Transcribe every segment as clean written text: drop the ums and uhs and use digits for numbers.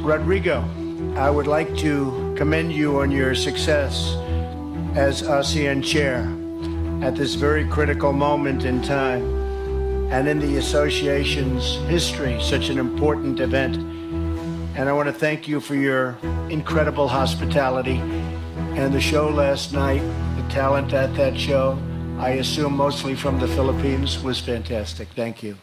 Rodrigo, I would like to commend you on your success as ASEAN chair at this very critical moment in time and in the association's history, such an important event. And I want to thank you for your incredible hospitality and the show last night. The talent at that show, I assume mostly from the Philippines, was fantastic. Thank you.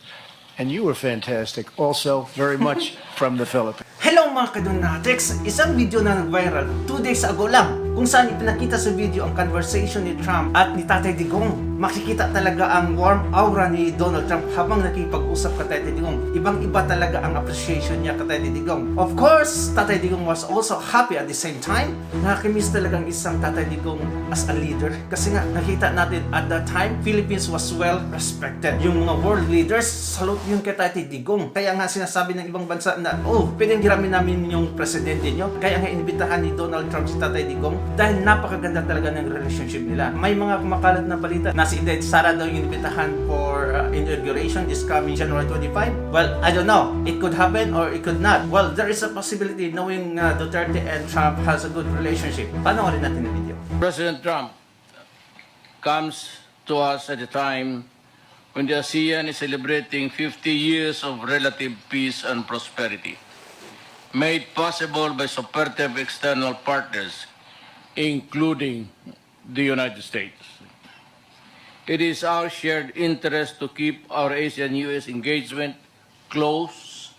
And you were fantastic also, very much from the Philippines. Hello mga kadonatics! Isang video na nag-viral 2 days ago lang kung saan ipinakita sa video ang conversation ni Trump at ni Tatay Digong. Makikita talaga ang warm aura ni Donald Trump habang nakipag-usap kay Tatay Digong. Ibang-iba talaga ang appreciation niya kay Tatay Digong. Of course, Tatay Digong was also happy at the same time. Nakakimiss talagang isang Tatay Digong as a leader kasi nga nakita natin at that time, Philippines was well respected. Yung mga world leaders, salute yun kay Tatay Digong. Kaya nga sinasabi ng ibang bansa na, oh, pwedeng hiramin namin yung presidente nyo. Kaya nga inibitahan ni Donald Trump si Tatay Digong dahil napakaganda talaga ng relationship nila. May mga kumakalat na balita na si Inday Sara daw yung inibitahan for inauguration this coming January 25. Well, I don't know. It could happen or it could not. Well, there is a possibility knowing Duterte and Trump has a good relationship. Panoorin natin ang video. President Trump comes to us at a time when the ASEAN is celebrating 50 years of relative peace and prosperity, made possible by supportive external partners, including the United States. It is our shared interest to keep our ASEAN-US engagement close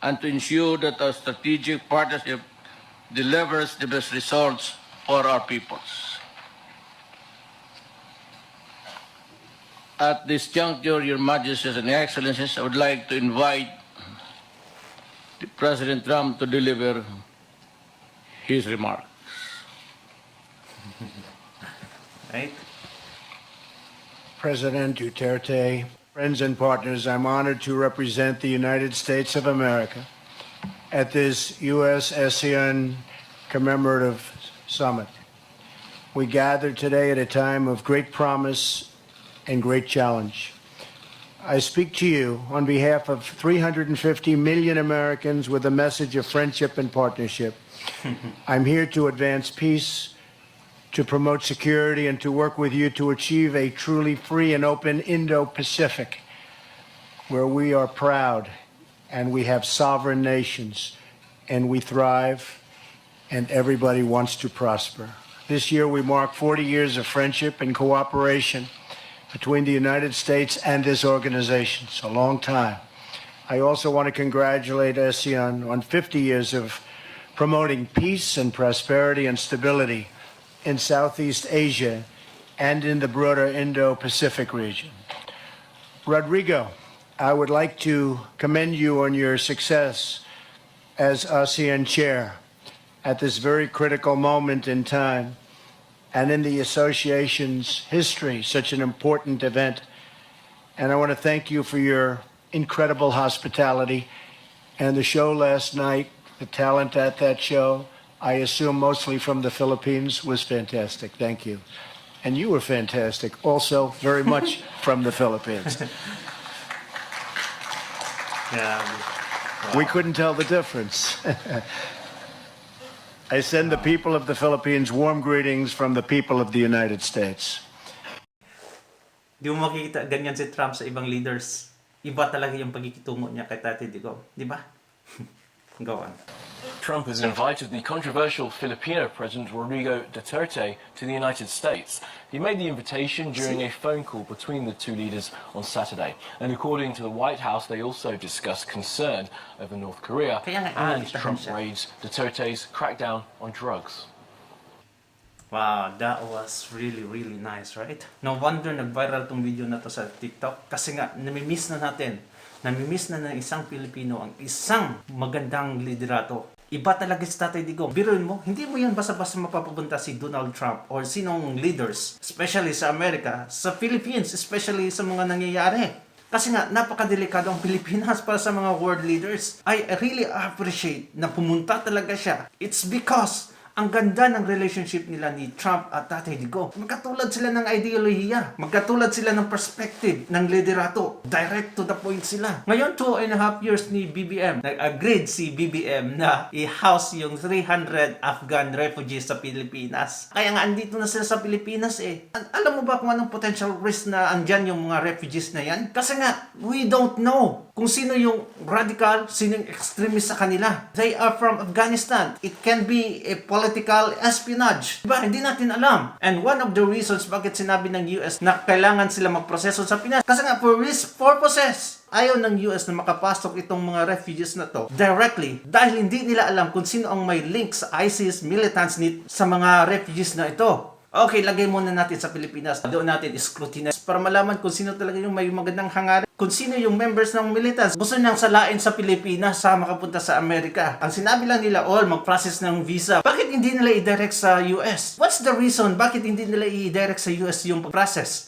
and to ensure that our strategic partnership delivers the best results for our peoples. At this juncture, Your Majesties and Excellencies, I would like to invite President Trump to deliver his remarks. Right? President Duterte, friends and partners, I'm honored to represent the United States of America at this U.S.-ASEAN commemorative summit. We gather today at a time of great promise and great challenge. I speak to you on behalf of 350 million Americans with a message of friendship and partnership. I'm here to advance peace, to promote security, and to work with you to achieve a truly free and open Indo-Pacific, where we are proud and we have sovereign nations and we thrive and everybody wants to prosper. This year we mark 40 years of friendship and cooperation between the United States and this organization. It's a long time. I also want to congratulate ASEAN on 50 years of promoting peace and prosperity and stability in Southeast Asia and in the broader Indo-Pacific region. Rodrigo, I would like to commend you on your success as ASEAN chair at this very critical moment in time and in the association's history, such an important event. And I want to thank you for your incredible hospitality and the show last night, the talent at that show, I assume mostly from the Philippines, was fantastic. Thank you. And you were fantastic also, very much from the Philippines. Yeah. We couldn't tell the difference. I send the people of the Philippines warm greetings from the people of the United States. Di mo makikita ganyan si Trump sa ibang leaders. Iba talaga yung pagkikitungo niya kay Tatay Digong. Di ba? Go on. Trump has invited the controversial Filipino President Rodrigo Duterte to the United States. He made the invitation during a phone call between the two leaders on Saturday. And according to the White House, they also discussed concern over North Korea and Trump raised Duterte's crackdown on drugs. Wow, that was really, really nice, right? No wonder nag-viral tong video na to sa TikTok kasi nga namimiss na natin. Namimiss na ng isang Pilipino ang isang magandang liderato. Iba talaga si Tatay Digong. Biruin mo, hindi mo yan basta-basta mapapunta si Donald Trump or sinong leaders, especially sa Amerika, sa Philippines, especially sa mga nangyayari. Kasi nga, napakadelikado ang Pilipinas para sa mga world leaders. I really appreciate na pumunta talaga siya. It's because Ang ganda ng relationship nila ni Trump at Tatay Digong. Magkatulad sila ng ideolohiya. Magkatulad sila ng perspective, ng liderato. Direct to the point sila. Ngayon, 2.5 years ni BBM, nag-agreed si BBM na i-house yung 300 Afghan refugees sa Pilipinas. Kaya nga, andito na sila sa Pilipinas eh. Alam mo ba kung anong potential risk na andyan yung mga refugees na yan? Kasi nga, we don't know kung sino yung radical, sino yung extremist sa kanila. They are from Afghanistan. It can be a political espionage. Diba? Hindi natin alam. And one of the reasons bakit sinabi ng US na kailangan sila magproseso sa Pinas, kasi nga for risk purposes, ayaw ng US na makapasok itong mga refugees na to directly dahil hindi nila alam kung sino ang may link sa ISIS militants sa mga refugees na ito. Okay, lagay muna natin sa Pilipinas. Doon natin scrutinize para malaman kung sino talaga yung may magandang hangarin. Kung sino yung members ng militants. Gusto niyang salain sa Pilipinas sa makapunta sa Amerika. Ang sinabi lang nila, mag-process ng visa. Bakit hindi nila i-direct sa US? What's the reason? Bakit hindi nila i-direct sa US yung process?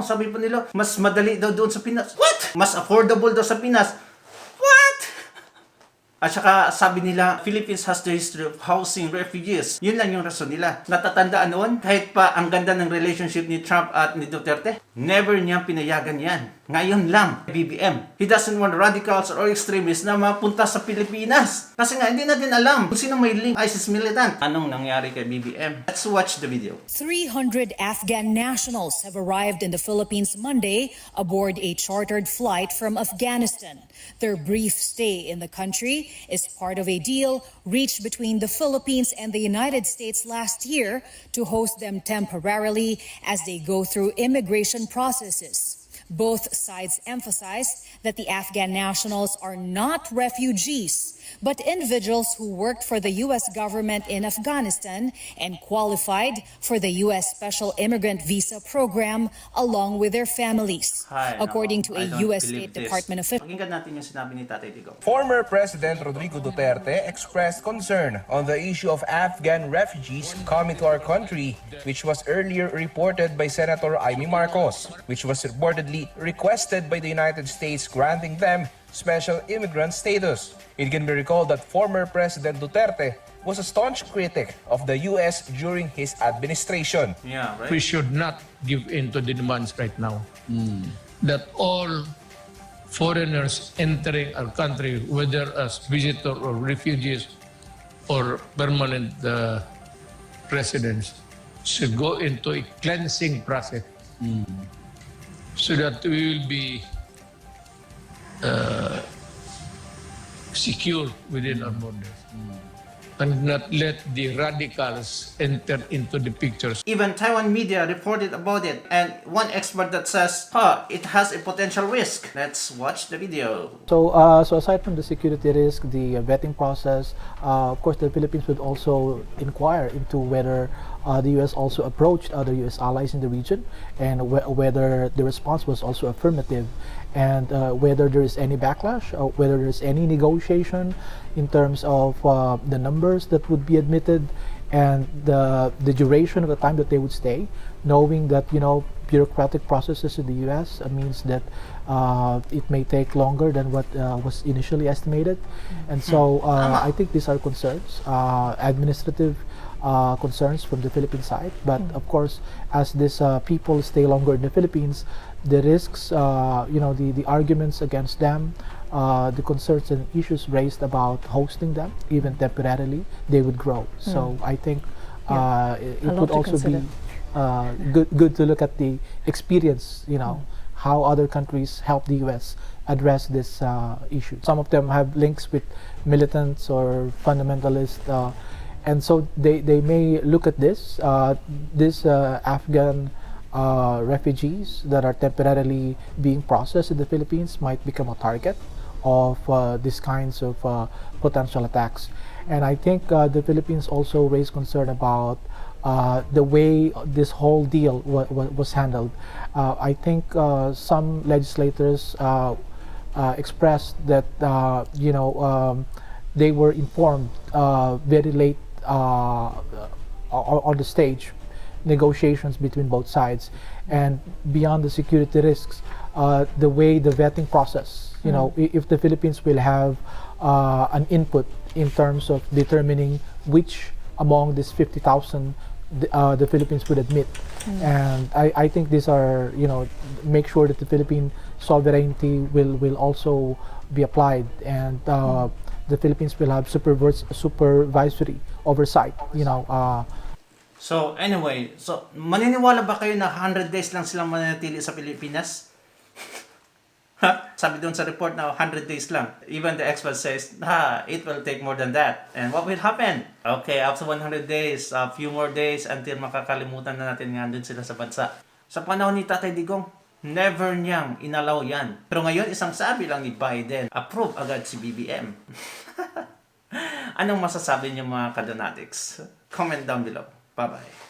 Sabi pa nila, mas madali daw doon sa Pinas. What? Mas affordable daw sa Pinas. What? At saka sabi nila, Philippines has the history of housing refugees. Yun lang yung rason nila. Natatandaan noon, kahit pa ang ganda ng relationship ni Trump at ni Duterte, never niyang pinayagan yan. Ngayon lang, BBM. He doesn't want radicals or extremists na mapunta sa Pilipinas. Kasi nga, hindi natin alam kung sino may link ISIS militant. Anong nangyari kay BBM? Let's watch the video. 300 Afghan nationals have arrived in the Philippines Monday aboard a chartered flight from Afghanistan. Their brief stay in the country is part of a deal reached between the Philippines and the United States last year to host them temporarily as they go through immigration processes. Both sides emphasized that the Afghan nationals are not refugees, but individuals who worked for the U.S. government in Afghanistan and qualified for the U.S. Special Immigrant Visa Program along with their families, according to a U.S. State Department official. Pakinggan natin yung sinabi ni Tatay Digong. Former President Rodrigo Duterte expressed concern on the issue of Afghan refugees coming to our country, which was earlier reported by Senator Amy Marcos, which was reportedly requested by the United States granting them special immigrant status. It can be recalled that former President Duterte was a staunch critic of the U.S. during his administration. Yeah, right? We should not give in to the demands right now that all foreigners entering our country, whether as visitor or refugees or permanent residents, should go into a cleansing process so that we will be secure within our borders and not let the radicals enter into the pictures. Even Taiwan media reported about it, and one expert that says, it has a potential risk. Let's watch the video. So aside from the security risk, the vetting process, of course, the Philippines would also inquire into whether the U.S. also approached other U.S. allies in the region, and whether the response was also affirmative, and whether there is any backlash, or whether there is any negotiation in terms of the numbers that would be admitted, and the duration of the time that they would stay, knowing that bureaucratic processes in the U.S. Means that it may take longer than what was initially estimated, and so I think these are concerns, administrative concerns from the Philippine side. But of course, as these people stay longer in the Philippines, the risks, the arguments against them, the concerns and issues raised about hosting them, even temporarily, they would grow. So I think it would also be good to look at the experience, how other countries help the U.S. address this issue. Some of them have links with militants or fundamentalists, and so they may look at this Afghan refugees that are temporarily being processed in the Philippines might become a target of these kinds of potential attacks. And I think the Philippines also raised concern about the way this whole deal was handled. I think some legislators expressed that they were informed very late on the stage negotiations between both sides, and beyond the security risks, the way the vetting process, if the Philippines will have an input in terms of determining which among this 50,000 the Philippines would admit. And I think these are, make sure that the Philippine sovereignty will also be applied, and the Philippines will have supervisory oversight. So anyway, so maniniwala ba kayo na 100 days lang silang mananatili sa Pilipinas? Sabi doon sa report na 100 days lang. Even the expert says, it will take more than that. And what will happen? Okay, after 100 days, a few more days until makakalimutan na natin nga doon sila sa bansa. Sa panahon ni Tatay Digong, never niyang inalaw yan. Pero ngayon, isang sabi lang ni Biden, approve agad si BBM. Anong masasabi niyo mga kadonatics? Comment down below. Bye-bye.